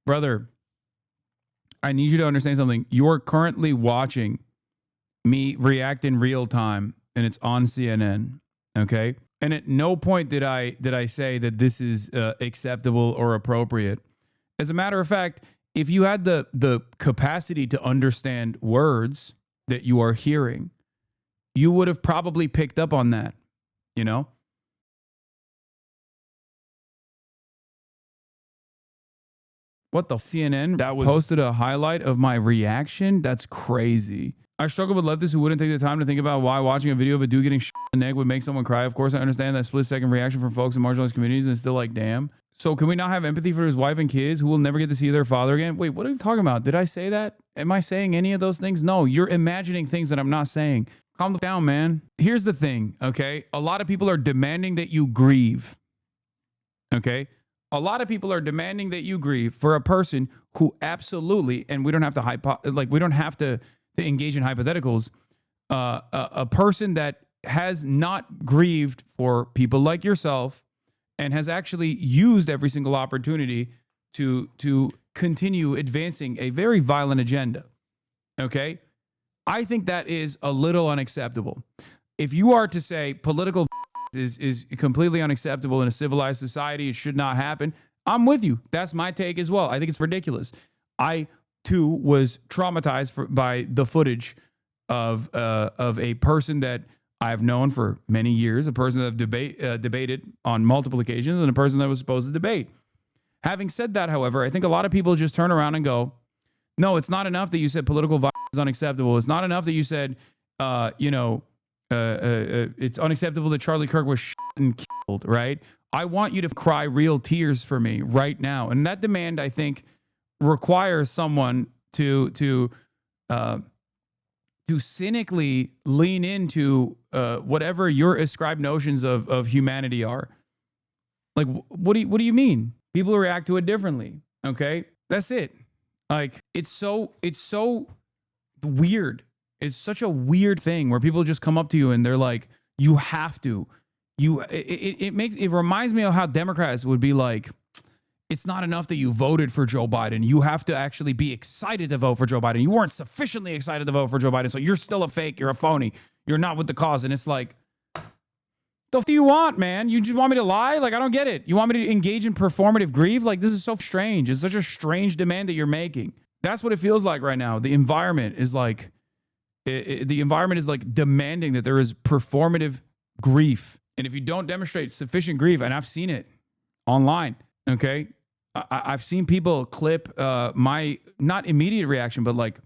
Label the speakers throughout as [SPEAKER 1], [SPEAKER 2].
[SPEAKER 1] brother, I need you to understand something. You're currently watching me react in real time, and it's on CNN. Okay. And at no point did I say that this is acceptable or appropriate. As a matter of fact, if you had the capacity to understand words that you are hearing, you would have probably picked up on that, you know? What the CNN that was posted a highlight of my reaction? That's crazy. I struggle with leftists who wouldn't take the time to think about why watching a video of a dude getting shot in the neck would make someone cry. Of course, I understand that split-second reaction from folks in marginalized communities and it's still like, damn. So can we not have empathy for his wife and kids who will never get to see their father again? Wait, what are you talking about? Did I say that? Am I saying any of those things? No, you're imagining things that I'm not saying. Calm down, man. Here's the thing, okay? A lot of people are demanding that you grieve, okay? A lot of people are demanding that you grieve for a person who absolutely, and we don't have to engage in hypotheticals, a person that has not grieved for people like yourself and has actually used every single opportunity to continue advancing a very violent agenda. Okay? I think that is a little unacceptable. If you are to say political is completely unacceptable in a civilized society, it should not happen, I'm with you. That's my take as well. I think it's ridiculous. I too was traumatized by the footage of a person that I've known for many years, a person that I've debated on multiple occasions, and a person that was supposed to debate. Having said that, however, I think a lot of people just turn around and go, no, it's not enough that you said political violence is unacceptable. It's not enough that you said, it's unacceptable that Charlie Kirk was shot and killed, right? I want you to cry real tears for me right now. And that demand, I think, requires someone to cynically lean into whatever your ascribed notions of humanity are. Like, what do you mean? People react to it differently. Okay, that's it. Like, it's so weird. It's such a weird thing where people just come up to you and they're like, you have to. It reminds me of how Democrats would be like, it's not enough that you voted for Joe Biden. You have to actually be excited to vote for Joe Biden. You weren't sufficiently excited to vote for Joe Biden, so you're still a fake. You're a phony. You're not with the cause. And it's like, the f do you want, man? You just want me to lie? Like, I don't get it. You want me to engage in performative grief? Like, this is so strange. It's such a strange demand that you're making. That's what it feels like right now. The environment is like, demanding that there is performative grief. And if you don't demonstrate sufficient grief, and I've seen it online, okay? I've seen people clip my, not immediate reaction, but like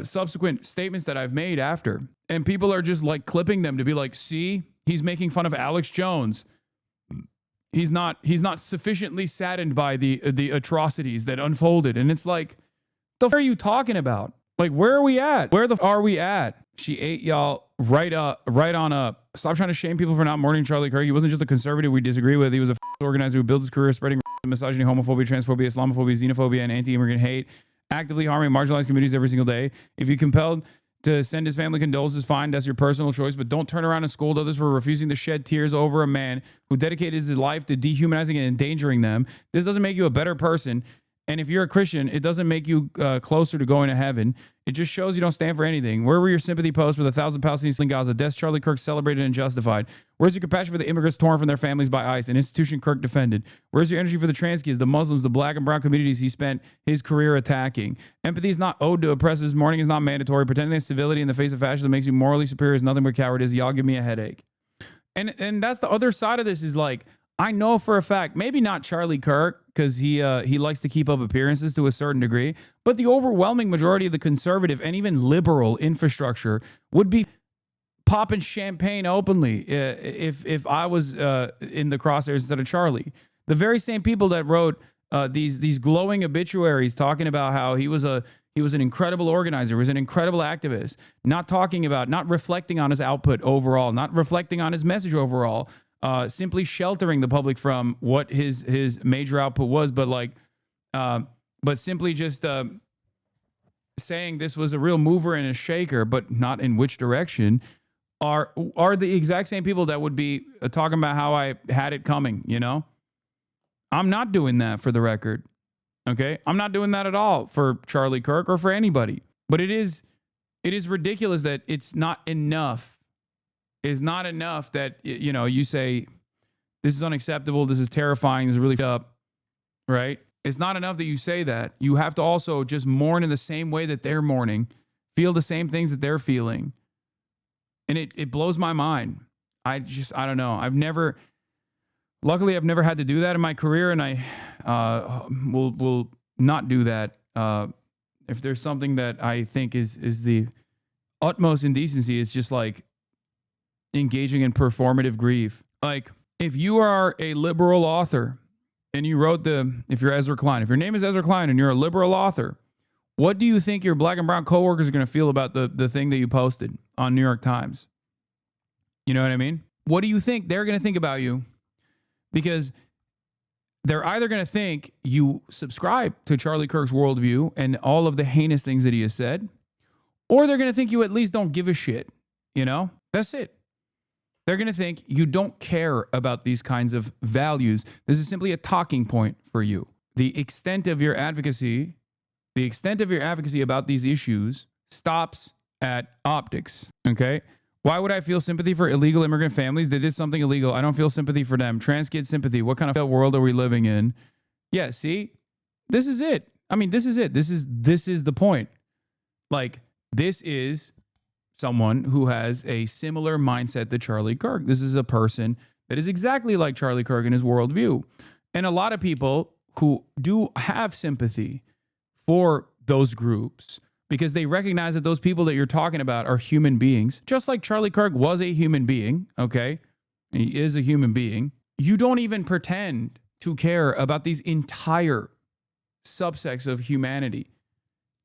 [SPEAKER 1] subsequent statements that I've made after. And people are just like clipping them to be like, see, he's making fun of Alex Jones. He's not sufficiently saddened by the atrocities that unfolded. And it's like, the f are you talking about? Like, where are we at? Where the f are we at? She ate y'all right on up. Stop trying to shame people for not mourning Charlie Kirk. He wasn't just a conservative we disagree with. He was a organizer who built his career spreading misogyny, homophobia, transphobia, Islamophobia, xenophobia, and anti-immigrant hate, actively harming marginalized communities every single day. If you're compelled to send his family condolences, fine, that's your personal choice, but don't turn around and scold others for refusing to shed tears over a man who dedicated his life to dehumanizing and endangering them. This doesn't make you a better person. And if you're a Christian, it doesn't make you closer to going to heaven. It just shows you don't stand for anything. Where were your sympathy posts for the 1,000 Palestinians in Gaza? Deaths Charlie Kirk celebrated and justified. Where's your compassion for the immigrants torn from their families by ICE, an institution Kirk defended? Where's your energy for the trans kids, the Muslims, the black and brown communities he spent his career attacking? Empathy is not owed to oppressors. Mourning is not mandatory. Pretending that civility in the face of fascism makes you morally superior is nothing but cowardice. Y'all give me a headache. And that's the other side of this is like, I know for a fact, maybe not Charlie Kirk, because he likes to keep up appearances to a certain degree, but the overwhelming majority of the conservative and even liberal infrastructure would be popping champagne openly if I was in the crosshairs instead of Charlie. The very same people that wrote these glowing obituaries talking about how he was an incredible organizer, was an incredible activist, not reflecting on his output overall, not reflecting on his message overall. Simply sheltering the public from what his major output was, but simply just saying this was a real mover and a shaker, but not in which direction, are the exact same people that would be talking about how I had it coming, you know? I'm not doing that, for the record. Okay. I'm not doing that at all for Charlie Kirk or for anybody. But it is ridiculous that it's not enough. It's not enough that, you say, this is unacceptable. This is terrifying. This is really up. Right. It's not enough that you say that. You have to also just mourn in the same way that they're mourning, feel the same things that they're feeling. And it blows my mind. I don't know. Luckily, I've never had to do that in my career, and I will not do that. If there's something that I think is the utmost indecency, it's just like engaging in performative grief. Like, if you are a liberal author and you wrote if you're Ezra Klein, if your name is Ezra Klein and you're a liberal author, what do you think your black and brown coworkers are going to feel about the thing that you posted on New York Times? You know what I mean? What do you think they're going to think about you? Because they're either going to think you subscribe to Charlie Kirk's worldview and all of the heinous things that he has said, or they're going to think you at least don't give a shit. That's it. They're going to think you don't care about these kinds of values. This is simply a talking point for you. The extent of your advocacy about these issues stops at optics, okay? Why would I feel sympathy for illegal immigrant families? They did something illegal. I don't feel sympathy for them. Trans kids sympathy. What kind of world are we living in? Yeah, see? This is it. I mean, this is it. This is the point. Like, this is someone who has a similar mindset to Charlie Kirk. This is a person that is exactly like Charlie Kirk in his worldview. And a lot of people who do have sympathy for those groups, because they recognize that those people that you're talking about are human beings, just like Charlie Kirk was a human being, okay? He is a human being. You don't even pretend to care about these entire subsects of humanity.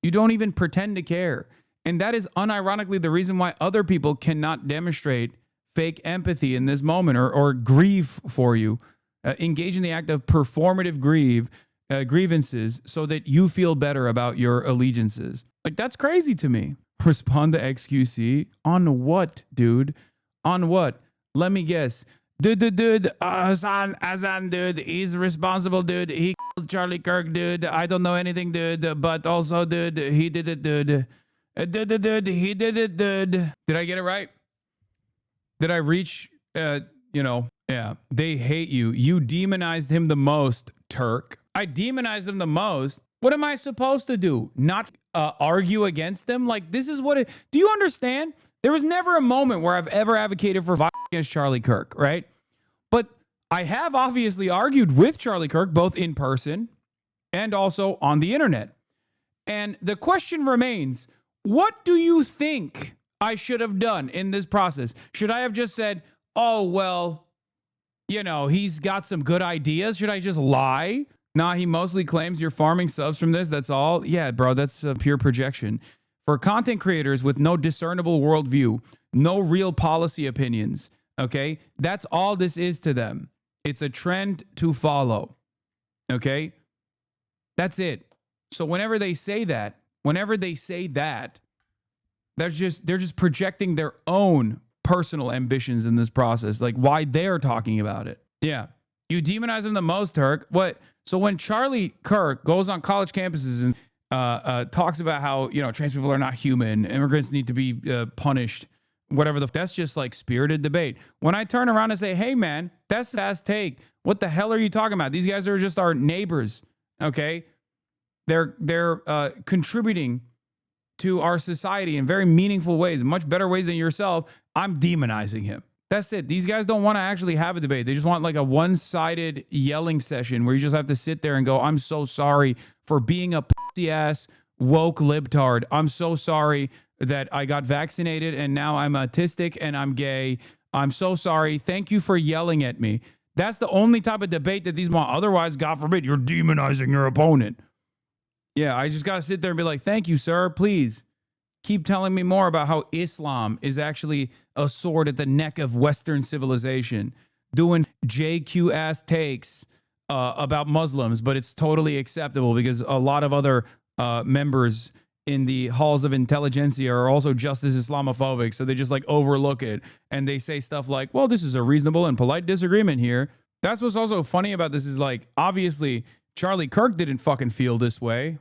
[SPEAKER 1] You don't even pretend to care. And that is unironically the reason why other people cannot demonstrate fake empathy in this moment or grieve for you. Engage in the act of performative grievances so that you feel better about your allegiances. Like, that's crazy to me. Respond to XQC on what, dude? On what? Let me guess. Dude, Hasan, dude, he's responsible, dude. He killed Charlie Kirk, dude. I don't know anything, dude, but also, dude, he did it, dude. Dude, he did it, dude. Did I get it right? Did I reach, yeah, they hate you. You demonized him the most, Turk. I demonized him the most. What am I supposed to do? Not argue against them? Like, this is what do you understand? There was never a moment where I've ever advocated for violence against Charlie Kirk, right? But I have obviously argued with Charlie Kirk, both in person and also on the internet. And the question remains, what do you think I should have done in this process? Should I have just said, oh, well, he's got some good ideas? Should I just lie? Nah, he mostly claims you're farming subs from this. That's all. Yeah, bro, that's a pure projection. For content creators with no discernible worldview, no real policy opinions, okay? That's all this is to them. It's a trend to follow, okay? That's it. So whenever they say that, they're just projecting their own personal ambitions in this process, like why they're talking about it. Yeah. You demonize them the most, Turk. What? So when Charlie Kirk goes on college campuses and talks about how, trans people are not human, immigrants need to be punished, whatever that's just like spirited debate. When I turn around and say, hey, man, that's a fast take. What the hell are you talking about? These guys are just our neighbors, okay? They're contributing to our society in very meaningful ways, much better ways than yourself. I'm demonizing him. That's it. These guys don't want to actually have a debate. They just want like a one-sided yelling session where you just have to sit there and go, I'm so sorry for being a pussy-ass woke libtard. I'm so sorry that I got vaccinated and now I'm autistic and I'm gay. I'm so sorry. Thank you for yelling at me. That's the only type of debate that these want. Otherwise, God forbid, you're demonizing your opponent. Yeah, I just got to sit there and be like, thank you, sir. Please keep telling me more about how Islam is actually a sword at the neck of Western civilization, doing JQ ass takes about Muslims, but it's totally acceptable because a lot of other members in the halls of intelligentsia are also just as Islamophobic. So they just like overlook it. And they say stuff like, well, this is a reasonable and polite disagreement here. That's what's also funny about this is like, obviously, Charlie Kirk didn't fucking feel this way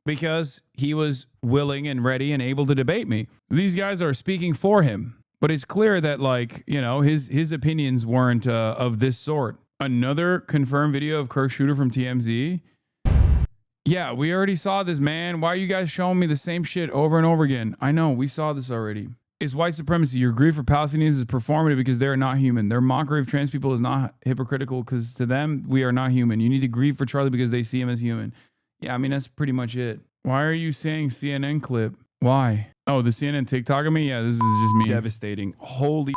[SPEAKER 1] because he was willing and ready and able to debate me. These guys are speaking for him, but it's clear that, like, you know, his opinions weren't of this sort. Another confirmed video of Kirk shooter from TMZ. Yeah, we already saw this, man. Why are you guys showing me the same shit over and over again? I know, we saw this already. It's white supremacy. Your grief for Palestinians is performative because they are not human. Their mockery of trans people is not hypocritical because to them, we are not human. You need to grieve for Charlie because they see him as human. Yeah, I mean, that's pretty much it. Why are you saying CNN clip? Why? Oh, the CNN TikTok of me? Yeah, this is just me. Devastating. Holy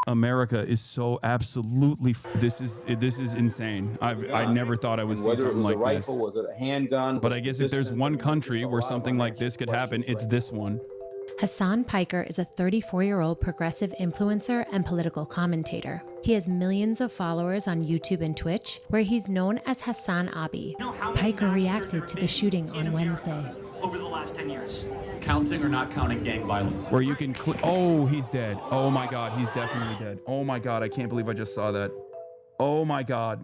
[SPEAKER 1] America is so absolutely this is insane. I never thought I would see something like this.
[SPEAKER 2] Was it a handgun?
[SPEAKER 1] But I guess if there's one country where something like this could happen, it's this one.
[SPEAKER 3] Hasan Piker is a 34-year-old progressive influencer and political commentator. He has millions of followers on YouTube and Twitch, where he's known as Hasan Abi. Piker reacted to the shooting on Wednesday.
[SPEAKER 4] Over the last 10 years. Counting or not counting gang violence?
[SPEAKER 1] Where you can oh, he's dead. Oh my God, he's definitely dead. Oh my God, I can't believe I just saw that. Oh my God.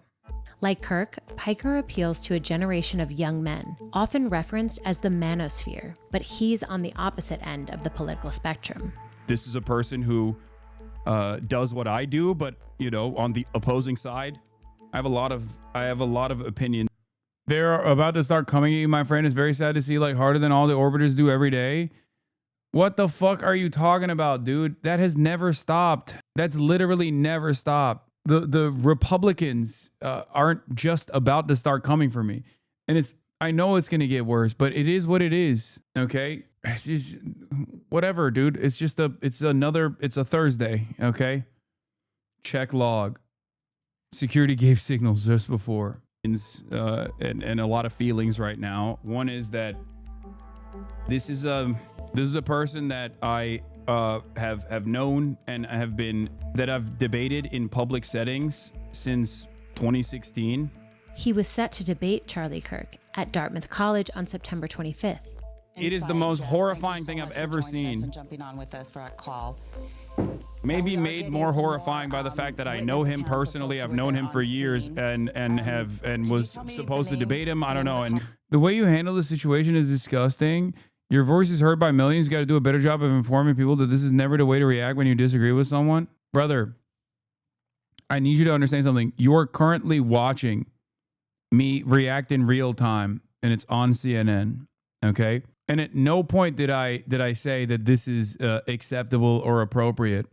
[SPEAKER 3] Like Kirk, Piker appeals to a generation of young men, often referenced as the manosphere, but he's on the opposite end of the political spectrum.
[SPEAKER 1] This is a person who does what I do, but, you know, on the opposing side, I have a lot of opinions. They're about to start coming at you, my friend. It's very sad to see, like, harder than all the orbiters do every day. What the fuck are you talking about, dude? That has never stopped. That's literally never stopped. The Republicans aren't just about to start coming for me. And I know it's going to get worse, but it is what it is. Okay. It's just whatever, dude. It's a Thursday. Okay. Check log. Security gave signals just before. And a lot of feelings right now. One is that this is a person that I have known and I've debated in public settings since 2016.
[SPEAKER 3] He was set to debate Charlie Kirk at Dartmouth College on September 25th.
[SPEAKER 1] It is the most horrifying thing I've ever seen.
[SPEAKER 5] And jumping on with us for our call.
[SPEAKER 1] Maybe made more horrifying by the fact that I know him personally. I've known him for years and was supposed to debate him. I don't know. And the way you handle the situation is disgusting. Your voice is heard by millions. You got to do a better job of informing people that this is never the way to react when you disagree with someone. Brother, I need you to understand something. You're currently watching me react in real time, and it's on CNN. Okay? And at no point did I say that this is acceptable or appropriate.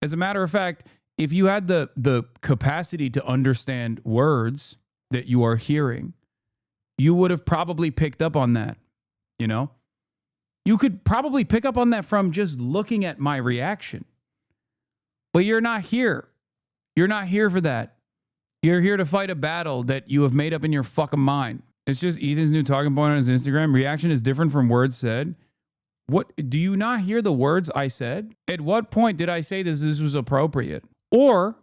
[SPEAKER 1] As a matter of fact, if you had the capacity to understand words that you are hearing, you would have probably picked up on that. You know? You could probably pick up on that from just looking at my reaction. But you're not here. You're not here for that. You're here to fight a battle that you have made up in your fucking mind. It's just Ethan's new talking point on his Instagram. Reaction is different from words said. What do you not hear the words I said? At what point did I say this was appropriate? Or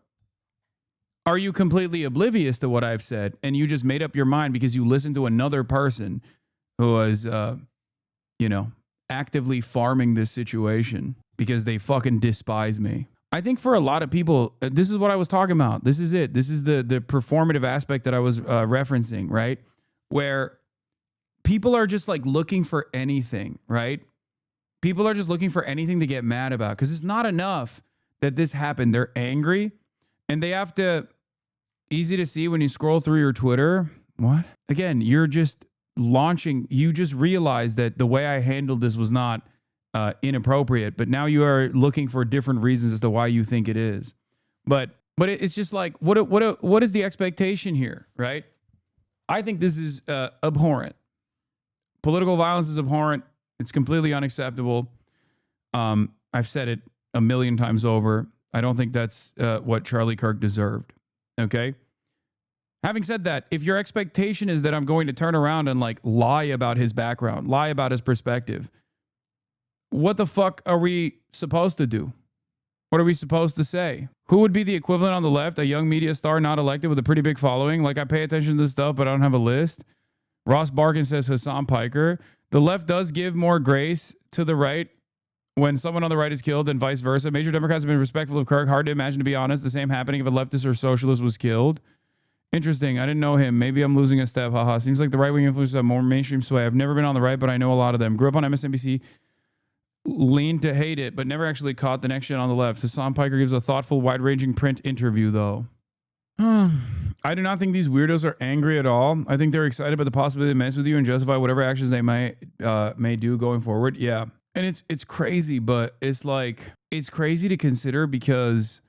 [SPEAKER 1] are you completely oblivious to what I've said and you just made up your mind because you listened to another person who was, actively farming this situation because they fucking despise me? I think for a lot of people, this is what I was talking about. This is it. This is the performative aspect that I was referencing, right? Where people are just like looking for anything, right? People are just looking for anything to get mad about because it's not enough that this happened. They're angry and they have to, easy to see when you scroll through your Twitter. What? Again, you're just launching. You just realized that the way I handled this was not inappropriate, but now you are looking for different reasons as to why you think it is. But it's just like, what is the expectation here, right? I think this is abhorrent. Political violence is abhorrent. It's completely unacceptable. I've said it a million times over. I don't think that's what Charlie Kirk deserved. Okay? Having said that, if your expectation is that I'm going to turn around and like lie about his background, lie about his perspective, what the fuck are we supposed to do? What are we supposed to say? Who would be the equivalent on the left? A young media star not elected with a pretty big following? Like, I pay attention to this stuff, but I don't have a list. Ross Barkin says Hasan Piker. The left does give more grace to the right when someone on the right is killed and vice versa. Major Democrats have been respectful of Kirk. Hard to imagine, to be honest, the same happening if a leftist or socialist was killed. Interesting. I didn't know him. Maybe I'm losing a step. Haha. Seems like the right-wing influencers have more mainstream sway. I've never been on the right, but I know a lot of them. Grew up on MSNBC, leaned to hate it, but never actually caught the next shit on the left. Hasan Piker gives a thoughtful, wide-ranging print interview, though. I do not think these weirdos are angry at all. I think they're excited about the possibility to mess with you and justify whatever actions they may do going forward. Yeah. And it's crazy, but it's like, it's crazy to consider because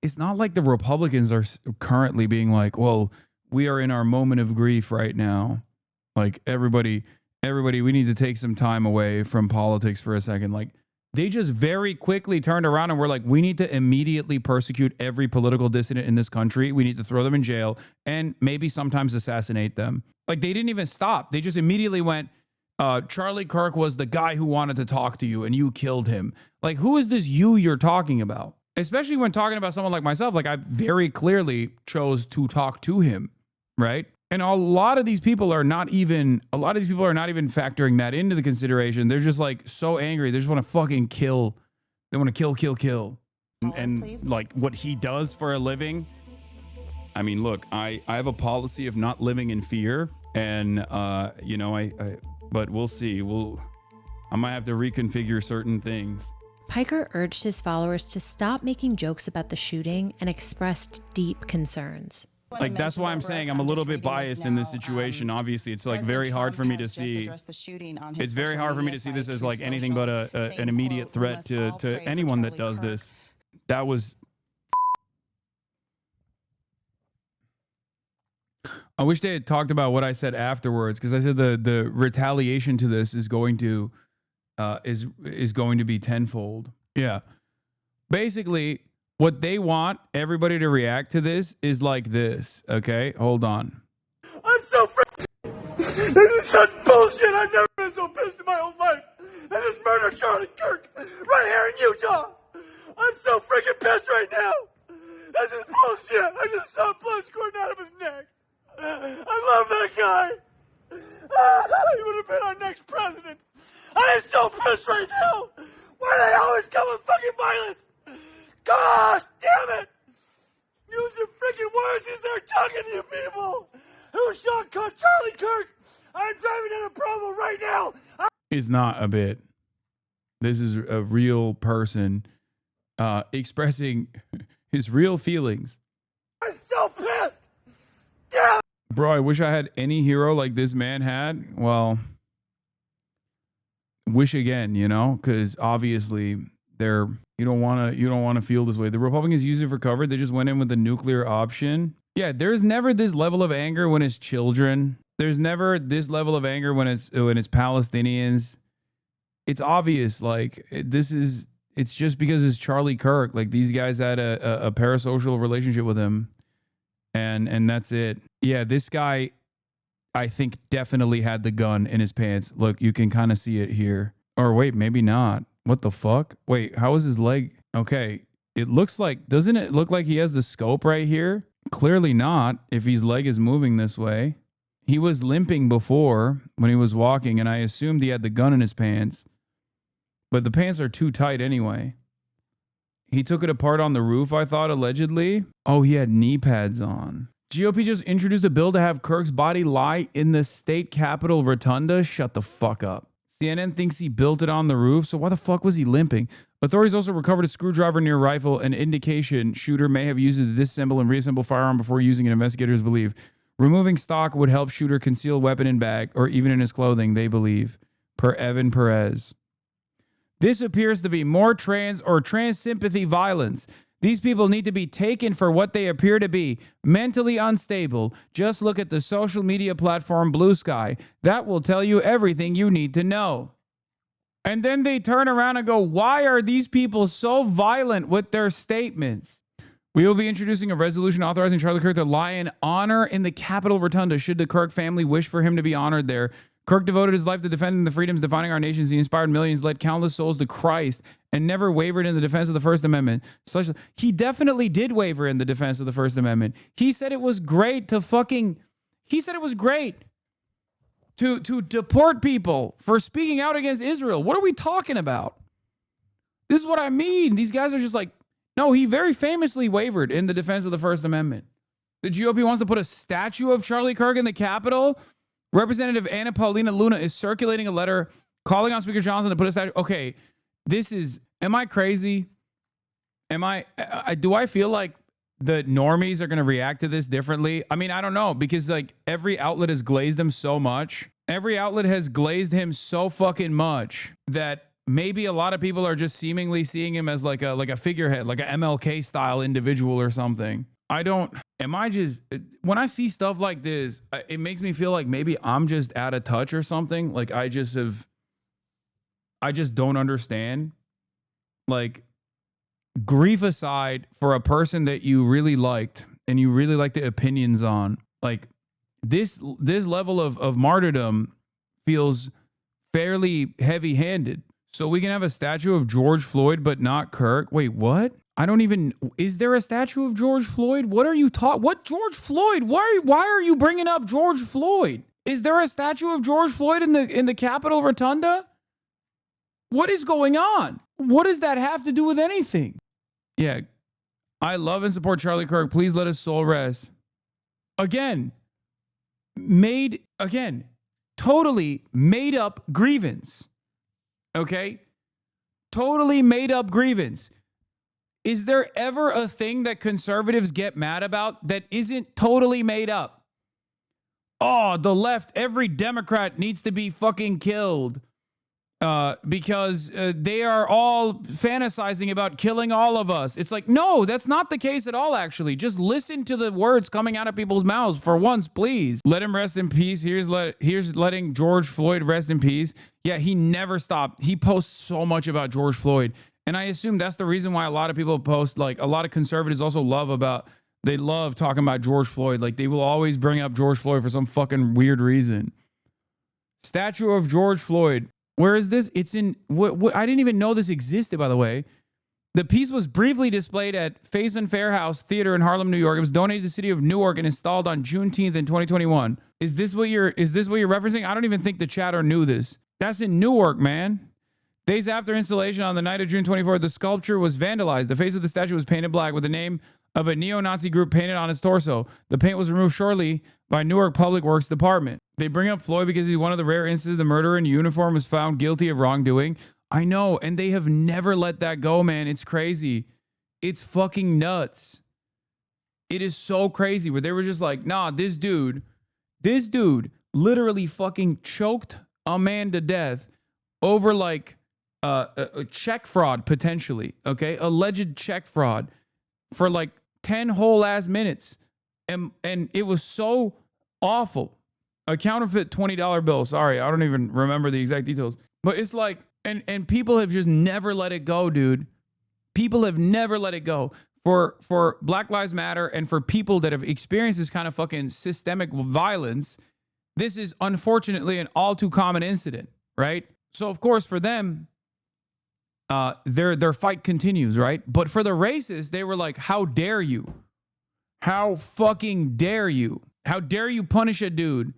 [SPEAKER 1] it's not like the Republicans are currently being like, well, we are in our moment of grief right now. Like everybody, we need to take some time away from politics for a second. Like they just very quickly turned around and were like, we need to immediately persecute every political dissident in this country. We need to throw them in jail and maybe sometimes assassinate them. Like they didn't even stop. They just immediately went, Charlie Kirk was the guy who wanted to talk to you and you killed him. Like, who is this you're talking about? Especially when talking about someone like myself, like I very clearly chose to talk to him, right? And a lot of these people are not even factoring that into the consideration. They're just like so angry. They just want to fucking kill. They want to kill. And like what he does for a living. I mean, look, I have a policy of not living in fear. And, you know, but we'll see. I might have to reconfigure certain things.
[SPEAKER 3] Piker urged his followers to stop making jokes about the shooting and expressed deep concerns.
[SPEAKER 1] Like, that's why I'm saying I'm a little bit biased in this situation. Obviously, it's like very hard for me to see. It's very hard for me to see this as like anything but an immediate threat to anyone that does this. That was... I wish they had talked about what I said afterwards, because I said the retaliation to this is going to be tenfold. Yeah. Basically, what they want everybody to react to this is like this. Okay, hold on.
[SPEAKER 2] I'm so This is such bullshit. I've never been so pissed in my whole life. And this murder Charlie Kirk right here in Utah. I'm so freaking pissed right now. This is bullshit. I just saw blood squirting out of his neck. I love that guy. He would have been our next president. I am so pissed right now. Why do they always come with fucking violence? Gosh damn it. Use your freaking words as they're talking to you people. Who shot Charlie Kirk? I'm driving down a Provo right now.
[SPEAKER 1] It's not a bit. This is a real person expressing his real feelings.
[SPEAKER 2] I'm so pissed. Damn.
[SPEAKER 1] Bro, I wish I had any hero like this man had. Well, wish again, you know, because obviously you don't want to feel this way. The Republicans use it for cover. They just went in with the nuclear option. Yeah, there's never this level of anger when it's children. There's never this level of anger when it's Palestinians. It's obvious. Like it's just because it's Charlie Kirk. Like these guys had a parasocial relationship with him, and that's it. Yeah, this guy, I think, definitely had the gun in his pants. Look, you can kind of see it here. Or wait, maybe not. What the fuck? Wait, how is his leg? Okay, it looks like, doesn't it look like he has the scope right here? Clearly not, if his leg is moving this way. He was limping before when he was walking, and I assumed he had the gun in his pants. But the pants are too tight anyway. He took it apart on the roof, I thought, allegedly. Oh, he had knee pads on. GOP just introduced a bill to have Kirk's body lie in the state capitol rotunda. Shut the fuck up. CNN thinks he built it on the roof, so why the fuck was he limping? Authorities also recovered a screwdriver near a rifle, an indication shooter may have used it to disassemble and reassemble firearm before using it, investigators believe. Removing stock would help shooter conceal weapon in bag or even in his clothing, they believe, per Evan Perez. This appears to be more trans or trans sympathy violence. These people need to be taken for what they appear to be, mentally unstable. Just look at the social media platform Blue Sky. That will tell you everything you need to know. And then they turn around and go, why are these people so violent with their statements? We will be introducing a resolution authorizing Charlie Kirk to lie in honor in the Capitol Rotunda should the Kirk family wish for him to be honored there. Kirk devoted his life to defending the freedoms defining our nations. He inspired millions, led countless souls to Christ, and never wavered in the defense of the First Amendment. He definitely did waver in the defense of the First Amendment. He said it was great to deport people for speaking out against Israel. What are we talking about? This is what I mean. These guys are just like, no, he very famously wavered in the defense of the First Amendment. The GOP wants to put a statue of Charlie Kirk in the Capitol. Representative Anna Paulina Luna is circulating a letter calling on Speaker Johnson to put a statue. Okay, this is, am I crazy? Do I feel like the normies are going to react to this differently? I mean, I don't know, because like every outlet has glazed him so much. Every outlet has glazed him so fucking much that maybe a lot of people are just seemingly seeing him as like a figurehead, like a MLK style individual or something. When I see stuff like this, it makes me feel like maybe I'm just out of touch or something. Like I just don't understand. Like, grief aside, for a person that you really liked and you really liked the opinions on, like this level of martyrdom feels fairly heavy-handed. So we can have a statue of George Floyd, but not Kirk. Wait, what? Is there a statue of George Floyd? What are you talking? What George Floyd? Why are you bringing up George Floyd? Is there a statue of George Floyd in the Capitol Rotunda? What is going on? What does that have to do with anything? Yeah, I love and support Charlie Kirk. Please let his soul rest. Totally made up grievance. Okay? Totally made up grievance. Is there ever a thing that conservatives get mad about that isn't totally made up? Oh, the left, every Democrat needs to be fucking killed because they are all fantasizing about killing all of us. It's like, no, that's not the case at all, actually. Just listen to the words coming out of people's mouths for once, please. Let him rest in peace. Here's letting George Floyd rest in peace. Yeah, he never stopped. He posts so much about George Floyd. And I assume that's the reason why a lot of people post, like a lot of conservatives also they love talking about George Floyd. Like they will always bring up George Floyd for some fucking weird reason. Statue of George Floyd. Where is this? It's in, what I didn't even know this existed, by the way. The piece was briefly displayed at Faison Fair House Theater in Harlem, New York. It was donated to the city of Newark and installed on Juneteenth in 2021. Is this what you're referencing? I don't even think the chatter knew this. That's in Newark, man. Days after installation on the night of June 24th, the sculpture was vandalized. The face of the statue was painted black with the name of a neo-Nazi group painted on its torso. The paint was removed shortly by Newark Public Works Department. They bring up Floyd because he's one of the rare instances the murderer in uniform was found guilty of wrongdoing. I know, and they have never let that go, man. It's crazy. It's fucking nuts. It is so crazy where they were just like, nah, this dude literally fucking choked a man to death over like a check fraud, potentially, okay? Alleged check fraud for like 10 whole ass minutes. And it was so awful. A counterfeit $20 bill. Sorry, I don't even remember the exact details. But it's like, and people have just never let it go, dude. People have never let it go. For Black Lives Matter and for people that have experienced this kind of fucking systemic violence, this is unfortunately an all too common incident, right? So of course for them, their fight continues, right? But for the racists, they were like, how dare you? How fucking dare you? How dare you punish a dude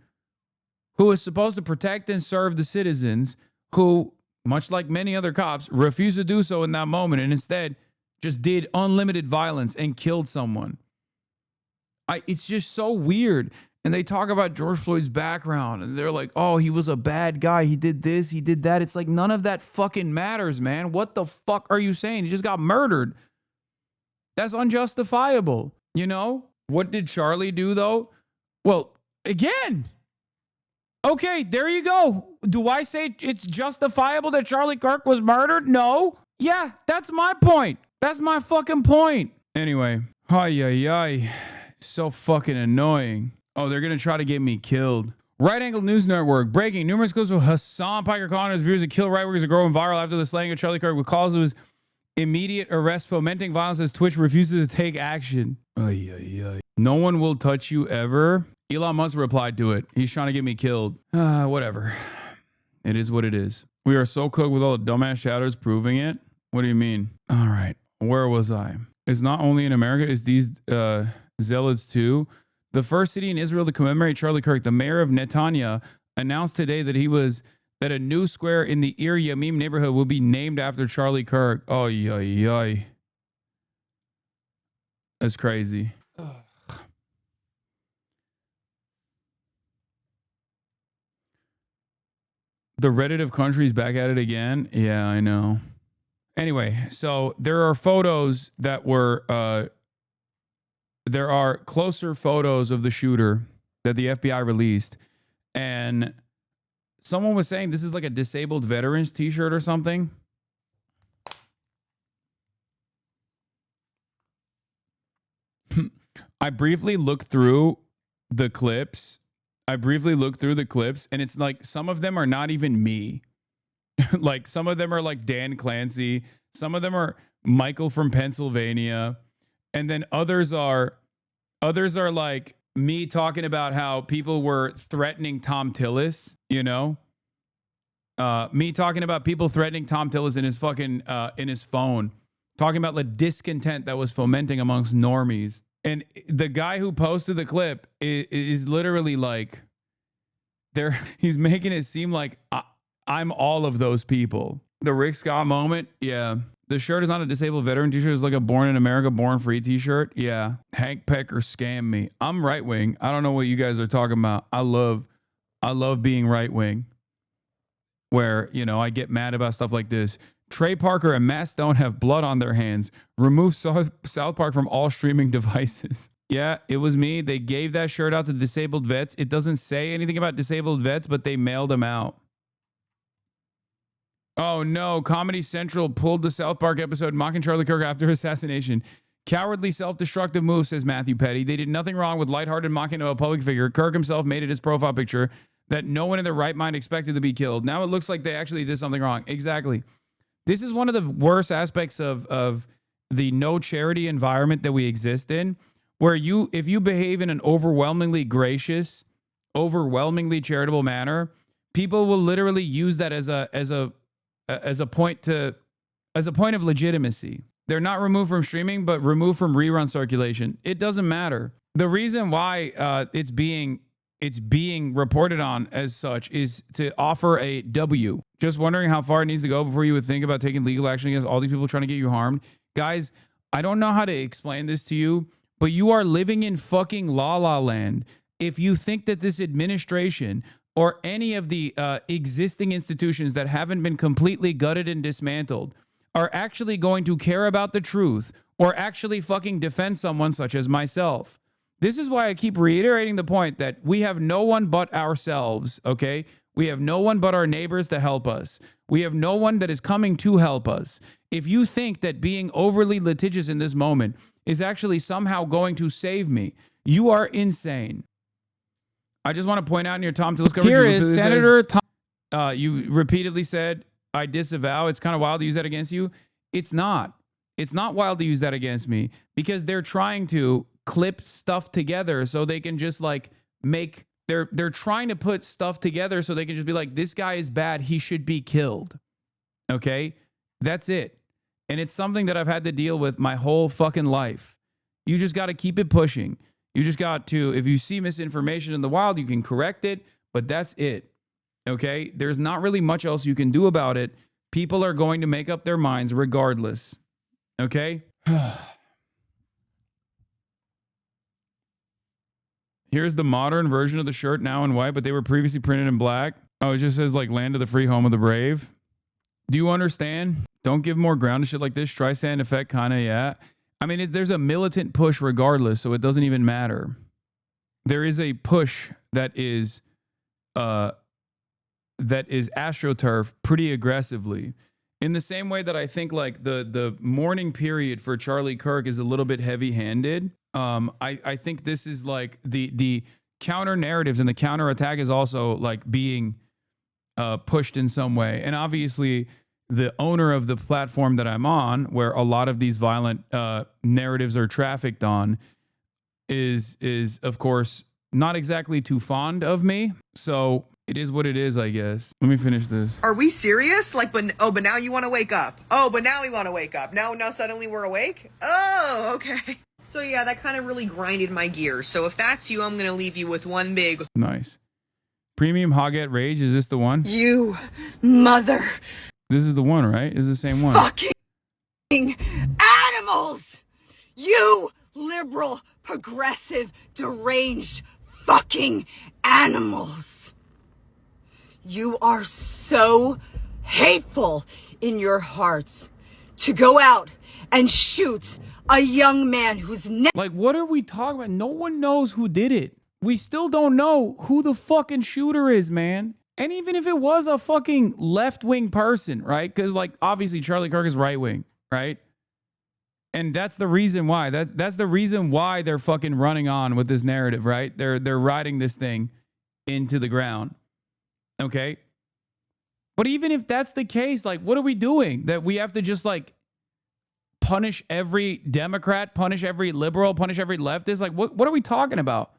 [SPEAKER 1] who is supposed to protect and serve the citizens, who, much like many other cops, refused to do so in that moment and instead just did unlimited violence and killed someone. It's just so weird. And they talk about George Floyd's background and they're like, oh, he was a bad guy. He did this, he did that. It's like, none of that fucking matters, man. What the fuck are you saying? He just got murdered. That's unjustifiable. You know? What did Charlie do, though? Well, again, okay, there you go. Do I say it's justifiable that Charlie Kirk was murdered? No. Yeah, that's my point. That's my fucking point. Anyway, ay. So fucking annoying. Oh, they're going to try to get me killed. Right Angle News Network. Breaking. Numerous clips of Hasan Piker calling his viewers to kill right wingers are growing viral after the slaying of Charlie Kirk with calls of his immediate arrest, fomenting violence as Twitch refuses to take action. Ay. No one will touch you ever. Elon Musk replied to it. He's trying to get me killed. Whatever. It is what it is. We are so cooked with all the dumbass shadows proving it. What do you mean? All right. Where was I? It's not only in America. It's these zealots too. The first city in Israel to commemorate Charlie Kirk, the mayor of Netanya, announced today that a new square in the Ir Yamim neighborhood will be named after Charlie Kirk. Oh, yay. That's crazy. The Reddit of countries back at it again. Yeah, I know. Anyway, so there are photos that were, there are closer photos of the shooter that the FBI released. And someone was saying this is like a disabled veterans t-shirt or something. I briefly looked through the clips. And it's like some of them are not even me. Like some of them are like Dan Clancy. Some of them are Michael from Pennsylvania. And then others are like me talking about how people were threatening Tom Tillis, you know? Me talking about people threatening Tom Tillis in his fucking in his phone, talking about the discontent that was fomenting amongst normies. And the guy who posted the clip is literally like, he's making it seem like I'm all of those people. The Rick Scott moment, yeah. The shirt is not a disabled veteran t-shirt. It's like a Born in America, Born Free t-shirt. Yeah. Hank Pecker scammed me. I'm right wing. I don't know what you guys are talking about. I love being right wing. Where, you know, I get mad about stuff like this. Trey Parker and Matt Stone have blood on their hands. Remove South Park from all streaming devices. Yeah, it was me. They gave that shirt out to disabled vets. It doesn't say anything about disabled vets, but they mailed them out. Oh no, Comedy Central pulled the South Park episode mocking Charlie Kirk after assassination. Cowardly self-destructive move, says Matthew Petty. They did nothing wrong with lighthearted mocking of a public figure. Kirk himself made it his profile picture that no one in their right mind expected to be killed. Now it looks like they actually did something wrong. Exactly. This is one of the worst aspects of the no charity environment that we exist in, where if you behave in an overwhelmingly gracious, overwhelmingly charitable manner, people will literally use that as a point of legitimacy. They're not removed from streaming, but removed from rerun circulation. It doesn't matter. The reason why it's being reported on as such is to offer a W. Just wondering how far it needs to go before you would think about taking legal action against all these people trying to get you harmed. Guys, I don't know how to explain this to you, but you are living in fucking la la land if you think that this administration or any of the existing institutions that haven't been completely gutted and dismantled are actually going to care about the truth or actually fucking defend someone such as myself. This is why I keep reiterating the point that we have no one but ourselves, okay? We have no one but our neighbors to help us. We have no one that is coming to help us. If you think that being overly litigious in this moment is actually somehow going to save me, you are insane. I just want to point out in your Tom Tillis coverage. Here is Senator Tom. You repeatedly said, I disavow. It's kind of wild to use that against you. It's not. It's not wild to use that against me because they're trying to clip stuff together so they can just like they're trying to put stuff together so they can just be like, this guy is bad, he should be killed. Okay? That's it. And it's something that I've had to deal with my whole fucking life. You just got to keep it pushing. You just got to, if you see misinformation in the wild, you can correct it, but that's it. Okay? There's not really much else you can do about it. People are going to make up their minds regardless. Okay? Here's the modern version of the shirt now in white, but they were previously printed in black. Oh, it just says like land of the free, home of the brave. Do you understand? Don't give more ground to shit like this. Streisand effect, kind of, yeah. I mean, there's a militant push regardless, so it doesn't even matter. There is a push that is AstroTurf pretty aggressively. In the same way that I think like the mourning period for Charlie Kirk is a little bit heavy-handed. I think this is like the counter narratives and the counter attack is also like being pushed in some way. And obviously the owner of the platform that I'm on, where a lot of these violent narratives are trafficked on, is of course not exactly too fond of me. So it is what it is, I guess. Let me finish this.
[SPEAKER 6] Are we serious? Like, but now you want to wake up. Oh, but now we want to wake up. Now suddenly we're awake? Oh, okay. So yeah, that kind of really grinded my gears. So if that's you, I'm going to leave you with one big...
[SPEAKER 1] Nice. Premium Hoggett Rage, is this the one?
[SPEAKER 6] You mother...
[SPEAKER 1] This is the one, right? Is the same one.
[SPEAKER 6] Fucking animals! You liberal, progressive, deranged fucking animals!
[SPEAKER 7] You are so hateful in your hearts to go out and shoot a young man who's
[SPEAKER 1] like, what are we talking about? No one knows who did it. We still don't know who the fucking shooter is, man. And even if it was a fucking left-wing person, right? Because, like, obviously Charlie Kirk is right-wing, right? And that's the reason why. That's the reason why they're fucking running on with this narrative, right? They're riding this thing into the ground. Okay? But even if that's the case, like, what are we doing? That we have to just, like, punish every Democrat, punish every liberal, punish every leftist? Like, what are we talking about?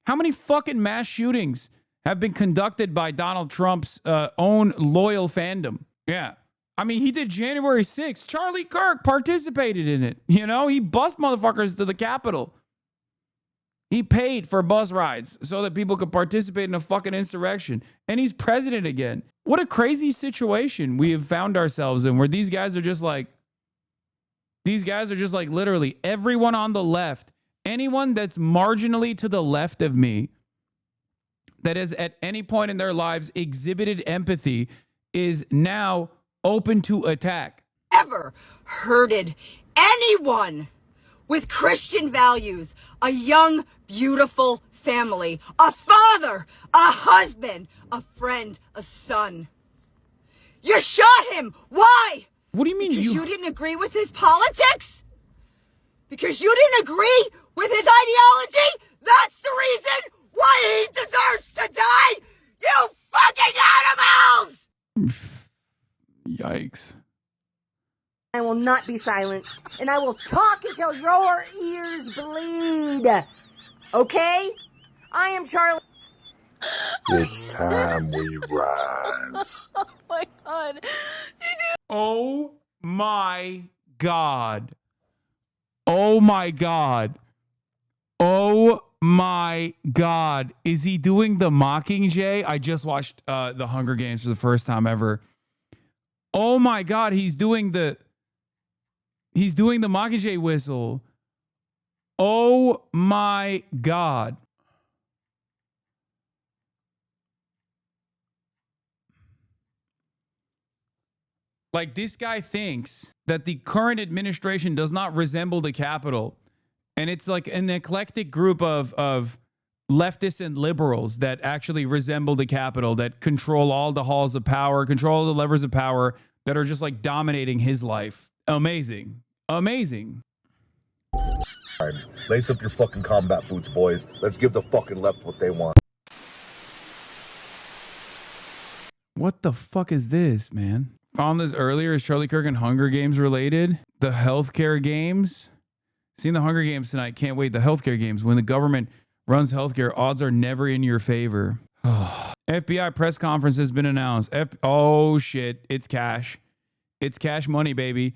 [SPEAKER 1] How many fucking mass shootings have been conducted by Donald Trump's own loyal fandom? Yeah. I mean, he did January 6th. Charlie Kirk participated in it. You know, he bused motherfuckers to the Capitol. He paid for bus rides so that people could participate in a fucking insurrection. And he's president again. What a crazy situation we have found ourselves in, where these guys are just like literally everyone on the left, anyone that's marginally to the left of me, that has at any point in their lives exhibited empathy, is now open to attack.
[SPEAKER 7] Ever hurted anyone with Christian values, a young, beautiful family, a father, a husband, a friend, a son. You shot him. Why?
[SPEAKER 1] What do you mean?
[SPEAKER 7] Because you didn't agree with his politics? Because you didn't agree with his ideology? That's the reason why he deserves to die? You fucking animals!
[SPEAKER 1] Yikes.
[SPEAKER 8] I will not be silenced, and I will talk until your ears bleed. Okay? I am Charlie.
[SPEAKER 2] It's time we rise.
[SPEAKER 8] Oh my god.
[SPEAKER 1] Oh my god. Oh my god. Oh my god. Is he doing the Mockingjay? I just watched the Hunger Games for the first time ever. Oh my god, he's doing the Mockingjay whistle. Oh my god. Like, this guy thinks that the current administration does not resemble the Capitol. And it's like an eclectic group of leftists and liberals that actually resemble the Capitol, that control all the halls of power, control all the levers of power, that are just like dominating his life. Amazing. Amazing.
[SPEAKER 2] Lace up your fucking combat boots, boys. Let's give the fucking left what they want.
[SPEAKER 1] What the fuck is this, man? Found this earlier. Is Charlie Kirk and Hunger Games related? The healthcare games? Seen the Hunger Games tonight. Can't wait. The healthcare games. When the government runs healthcare, odds are never in your favor. FBI press conference has been announced. Oh shit. It's cash. It's cash money, baby.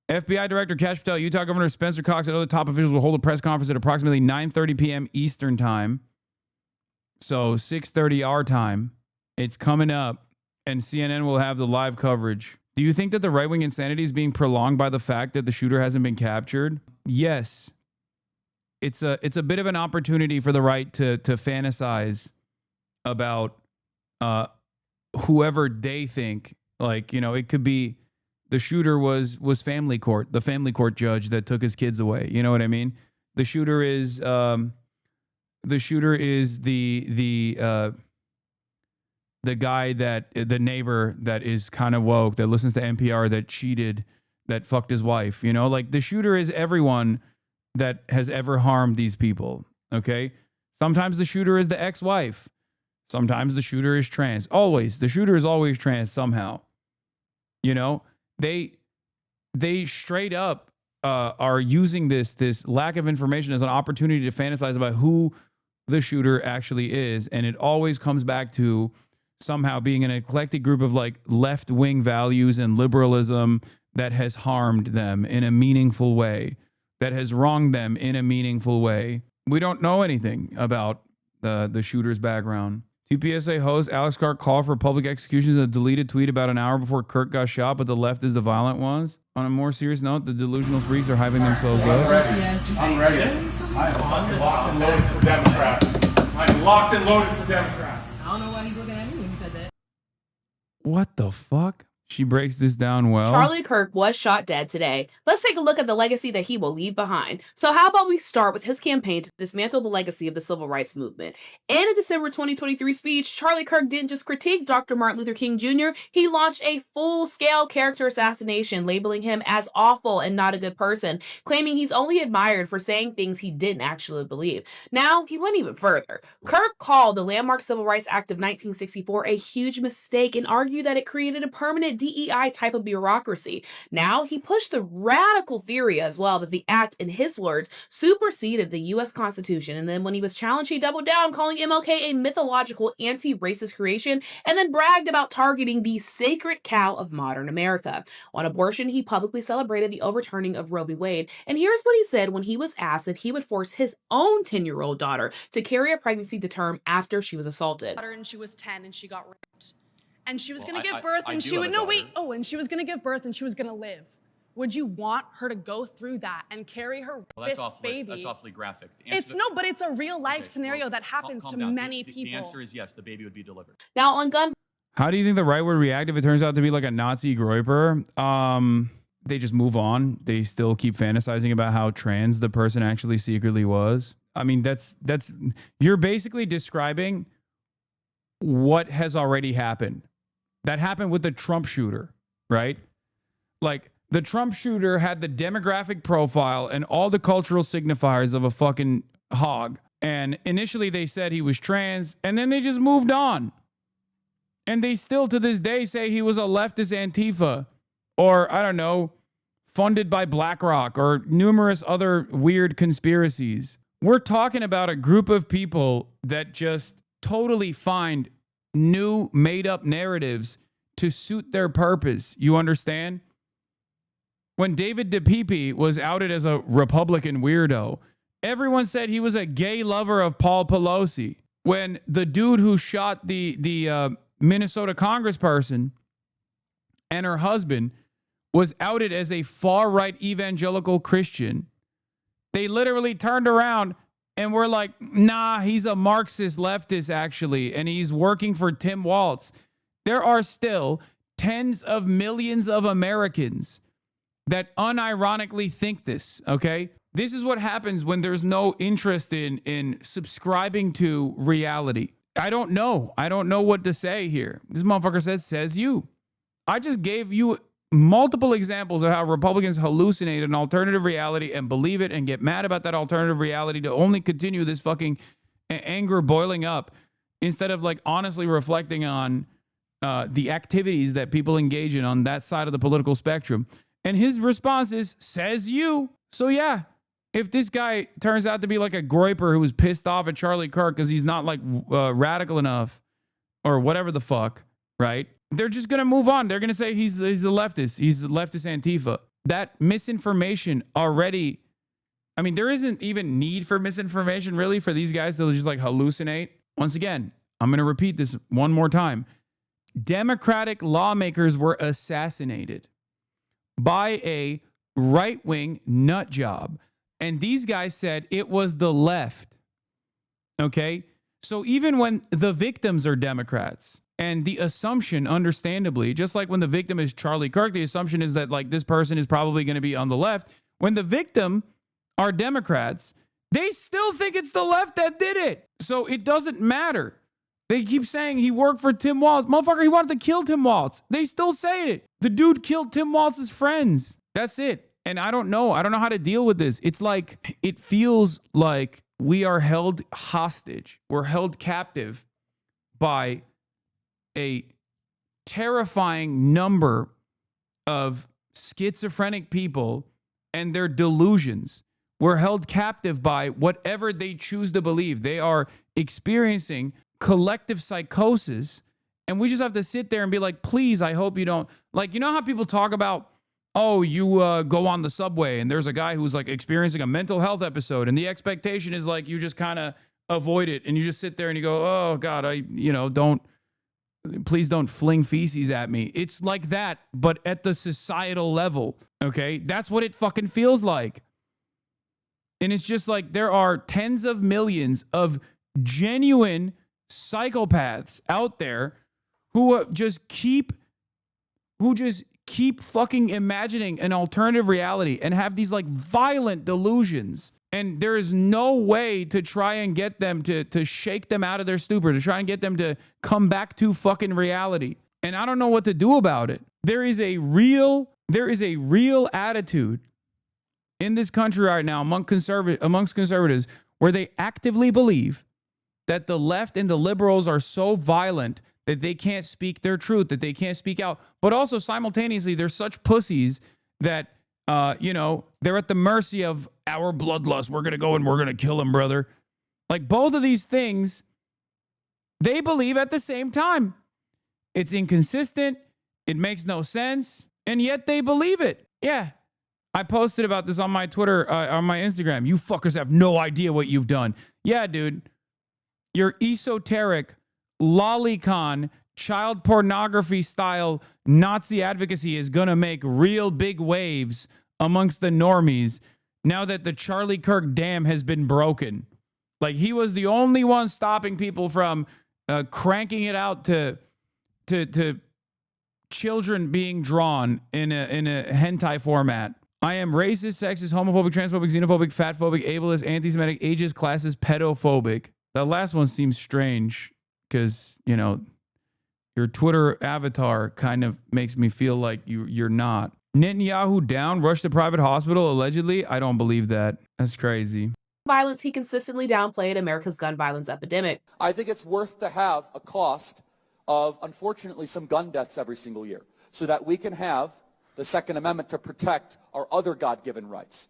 [SPEAKER 1] FBI Director Kash Patel, Utah Governor Spencer Cox, and other top officials will hold a press conference at approximately 9:30 p.m. Eastern time. So 6:30 our time. It's coming up, and CNN will have the live coverage. Do you think that the right-wing insanity is being prolonged by the fact that the shooter hasn't been captured? Yes. It's a bit of an opportunity for the right to fantasize about whoever they think, like, you know, it could be the shooter was family court, the family court judge that took his kids away. You know what I mean? The shooter is the guy the neighbor that is kind of woke, that listens to NPR, that cheated, that fucked his wife. You know, like, the shooter is everyone that has ever harmed these people. Okay. Sometimes the shooter is the ex-wife. Sometimes the shooter is trans. Always. The shooter is always trans somehow. You know, they straight up are using this lack of information as an opportunity to fantasize about who the shooter actually is. And it always comes back to somehow being an eclectic group of like left-wing values and liberalism that has harmed them in a meaningful way, that has wronged them in a meaningful way. We don't know anything about the shooter's background. TPSA host Alex Clark called for public executions in a deleted tweet about an hour before Kirk got shot, but the left is the violent ones. On a more serious note, the delusional freaks are hyping themselves up.
[SPEAKER 9] I'm ready. I'm locked and loaded for Democrats. I'm locked and loaded for Democrats.
[SPEAKER 10] I don't know why he's looking at me when he said that.
[SPEAKER 1] What the fuck? She breaks this down well.
[SPEAKER 10] Charlie Kirk was shot dead today. Let's take a look at the legacy that he will leave behind. So how about we start with his campaign to dismantle the legacy of the civil rights movement. In a December 2023 speech, Charlie Kirk didn't just critique Dr. Martin Luther King Jr., he launched a full-scale character assassination, labeling him as awful and not a good person, claiming he's only admired for saying things he didn't actually believe. Now, he went even further. Kirk called the landmark Civil Rights Act of 1964 a huge mistake and argued that it created a permanent DEI type of bureaucracy. Now, he pushed the radical theory as well that the act, in his words, superseded the U.S. Constitution. And then when he was challenged, he doubled down, calling MLK a mythological anti-racist creation, and then bragged about targeting the sacred cow of modern America. On abortion, he publicly celebrated the overturning of Roe v. Wade. And here's what he said when he was asked if he would force his own 10-year-old daughter to carry a pregnancy to term after she was assaulted.
[SPEAKER 11] And she was 10 and she got raped. And she was going to give birth and she would, and she was going to give birth and she was going to live. Would you want her to go through that and carry her baby?
[SPEAKER 4] That's awfully graphic.
[SPEAKER 11] But it's a real life scenario that happens to many people.
[SPEAKER 4] The answer is yes, the baby would be delivered.
[SPEAKER 10] Now on gun.
[SPEAKER 1] How do you think the right would react if it turns out to be like a Nazi groiper? They just move on. They still keep fantasizing about how trans the person actually secretly was. I mean, that's you're basically describing what has already happened. That happened with the Trump shooter, right? Like, the Trump shooter had the demographic profile and all the cultural signifiers of a fucking hog. And initially they said he was trans, and then they just moved on. And they still to this day say he was a leftist Antifa, or I don't know, funded by BlackRock or numerous other weird conspiracies. We're talking about a group of people that just totally find new made up narratives to suit their purpose. You understand? When David DePipe was outed as a Republican weirdo, everyone said he was a gay lover of Paul Pelosi. When the dude who shot the Minnesota congressperson and her husband was outed as a far-right evangelical Christian, they literally turned around and we're like, nah, he's a Marxist leftist, actually, and he's working for Tim Walz. There are still tens of millions of Americans that unironically think this, okay? This is what happens when there's no interest in subscribing to reality. I don't know. I don't know what to say here. This motherfucker says you. I just gave you multiple examples of how Republicans hallucinate an alternative reality and believe it and get mad about that alternative reality to only continue this fucking anger boiling up instead of like honestly reflecting on the activities that people engage in on that side of the political spectrum. And his response is, says you. So yeah, if this guy turns out to be like a groiper who was pissed off at Charlie Kirk because he's not like radical enough or whatever the fuck, right? They're just going to move on. They're going to say he's a leftist. He's a leftist Antifa. That misinformation already, I mean, there isn't even need for misinformation really for these guys to just like hallucinate. Once again, I'm going to repeat this one more time. Democratic lawmakers were assassinated by a right-wing nut job. And these guys said it was the left. Okay? So even when the victims are Democrats, and the assumption, understandably, just like when the victim is Charlie Kirk, the assumption is that like this person is probably going to be on the left. When the victim are Democrats, they still think it's the left that did it. So it doesn't matter. They keep saying he worked for Tim Walz. Motherfucker, he wanted to kill Tim Walz. They still say it. The dude killed Tim Walz's friends. That's it. And I don't know. I don't know how to deal with this. It's like, it feels like we are held hostage. We're held captive by a terrifying number of schizophrenic people and their delusions. We're held captive by whatever they choose to believe. They are experiencing collective psychosis, and we just have to sit there and be like, please, I hope you don't. Like, you know how people talk about, oh, you go on the subway and there's a guy who's like experiencing a mental health episode, and the expectation is like you just kind of avoid it and you just sit there and you go, oh God, please don't fling feces at me. It's like that, but at the societal level, okay? That's what it fucking feels like. And it's just like there are tens of millions of genuine psychopaths out there who just keep fucking imagining an alternative reality and have these like violent delusions. And there is no way to try and get them to shake them out of their stupor, to try and get them to come back to fucking reality. And I don't know what to do about it. There is a real attitude in this country right now amongst conservatives where they actively believe that the left and the liberals are so violent that they can't speak their truth, that they can't speak out. But also simultaneously, they're such pussies that, they're at the mercy of our bloodlust. We're going to go and we're going to kill him, brother. Like both of these things, they believe at the same time. It's inconsistent. It makes no sense. And yet they believe it. Yeah. I posted about this on my Twitter, on my Instagram. You fuckers have no idea what you've done. Yeah, dude. Your esoteric, lolicon, child pornography style Nazi advocacy is going to make real big waves amongst the normies now that the Charlie Kirk dam has been broken. Like he was the only one stopping people from cranking it out to children being drawn in a hentai format. I am racist, sexist, homophobic, transphobic, xenophobic, fatphobic, ableist, anti-Semitic, ageist, classist, pedophobic. That last one seems strange because, your Twitter avatar kind of makes me feel like you're not. Netanyahu down, rushed to private hospital, allegedly. I don't believe that. That's crazy.
[SPEAKER 10] Violence, he consistently downplayed America's gun violence epidemic.
[SPEAKER 12] I think it's worth to have a cost of, unfortunately, some gun deaths every single year so that we can have the Second Amendment to protect our other God-given rights.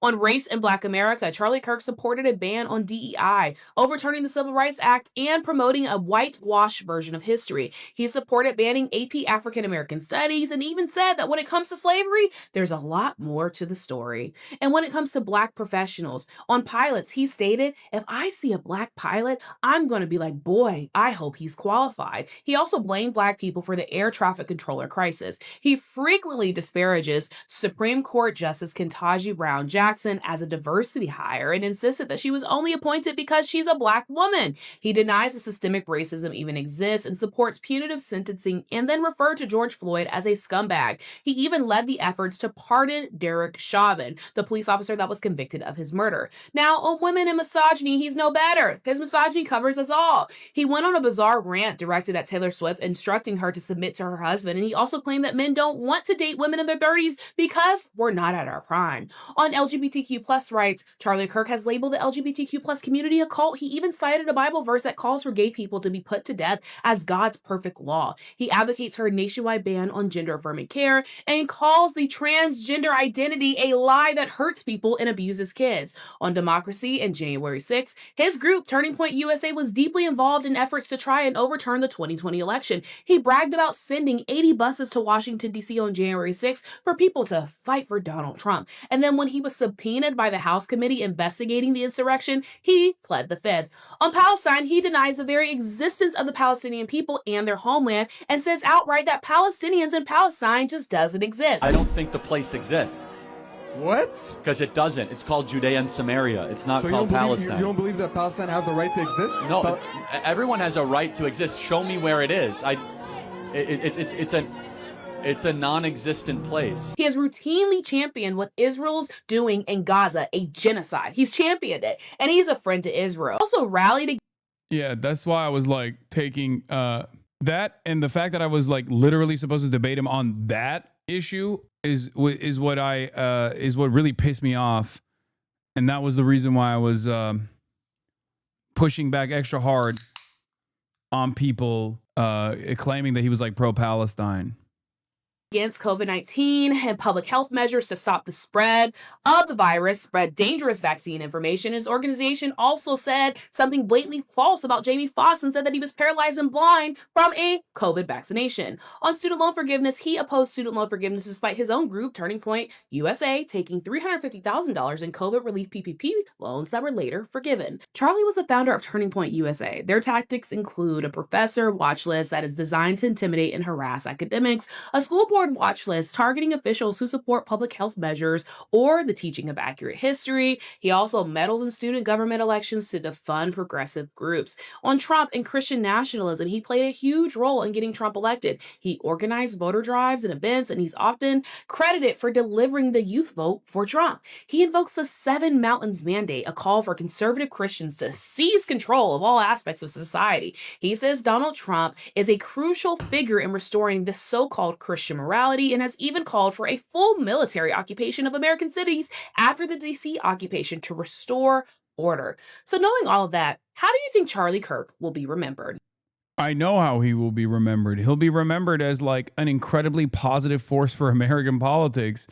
[SPEAKER 10] On race in Black America, Charlie Kirk supported a ban on DEI, overturning the Civil Rights Act and promoting a whitewash version of history. He supported banning AP African American Studies and even said that when it comes to slavery, there's a lot more to the story. And when it comes to Black professionals, on pilots, he stated, if I see a Black pilot, I'm going to be like, boy, I hope he's qualified. He also blamed Black people for the air traffic controller crisis. He frequently disparages Supreme Court Justice Ketanji Brown Jackson as a diversity hire and insisted that she was only appointed because she's a Black woman. He denies that systemic racism even exists and supports punitive sentencing and then referred to George Floyd as a scumbag. He even led the efforts to pardon Derek Chauvin, the police officer that was convicted of his murder. Now, on women and misogyny, he's no better. His misogyny covers us all. He went on a bizarre rant directed at Taylor Swift, instructing her to submit to her husband, and he also claimed that men don't want to date women in their 30s because we're not at our prime. On LGBTQ plus rights, Charlie Kirk has labeled the LGBTQ plus community a cult. He even cited a Bible verse that calls for gay people to be put to death as God's perfect law. He advocates for a nationwide ban on gender-affirming care and calls the transgender identity a lie that hurts people and abuses kids. On democracy and January 6th, his group, Turning Point USA, was deeply involved in efforts to try and overturn the 2020 election. He bragged about sending 80 buses to Washington, D.C. on January 6th for people to fight for Donald Trump. And then when he was subpoenaed by the House committee investigating the insurrection, he pled the fifth. On Palestine, he denies the very existence of the Palestinian people and their homeland and says outright that Palestinians in Palestine just doesn't exist.
[SPEAKER 4] I don't think the place exists.
[SPEAKER 13] What?
[SPEAKER 4] Because it doesn't. It's called Judea and Samaria. It's not called Palestine.
[SPEAKER 13] You don't believe that Palestine have the right to exist?
[SPEAKER 4] No, everyone has a right to exist. Show me where it is. It's a non-existent place.
[SPEAKER 10] He has routinely championed what Israel's doing in Gaza, a genocide. He's championed it, and he's a friend to Israel. Also rallied.
[SPEAKER 1] Yeah, that's why I was like taking that, and the fact that I was like literally supposed to debate him on that issue is what really pissed me off, and that was the reason why I was pushing back extra hard on people claiming that he was like pro-Palestine.
[SPEAKER 10] Against COVID-19 and public health measures to stop the spread of the virus, spread dangerous vaccine information. His organization also said something blatantly false about Jamie Foxx and said that he was paralyzed and blind from a COVID vaccination. On student loan forgiveness, he opposed student loan forgiveness despite his own group, Turning Point USA, taking $350,000 in COVID relief PPP loans that were later forgiven. Charlie was the founder of Turning Point USA. Their tactics include a professor watch list that is designed to intimidate and harass academics, a school board billboard watch lists targeting officials who support public health measures or the teaching of accurate history. He also meddles in student government elections to defund progressive groups. On Trump and Christian nationalism, he played a huge role in getting Trump elected. He organized voter drives and events, and he's often credited for delivering the youth vote for Trump. He invokes the Seven Mountains Mandate, a call for conservative Christians to seize control of all aspects of society. He says Donald Trump is a crucial figure in restoring this so-called Christian morality and has even called for a full military occupation of American cities after the DC occupation to restore order. So knowing all of that, how do you think Charlie Kirk will be remembered?
[SPEAKER 1] I know how he will be remembered. He'll be remembered as like an incredibly positive force for American politics.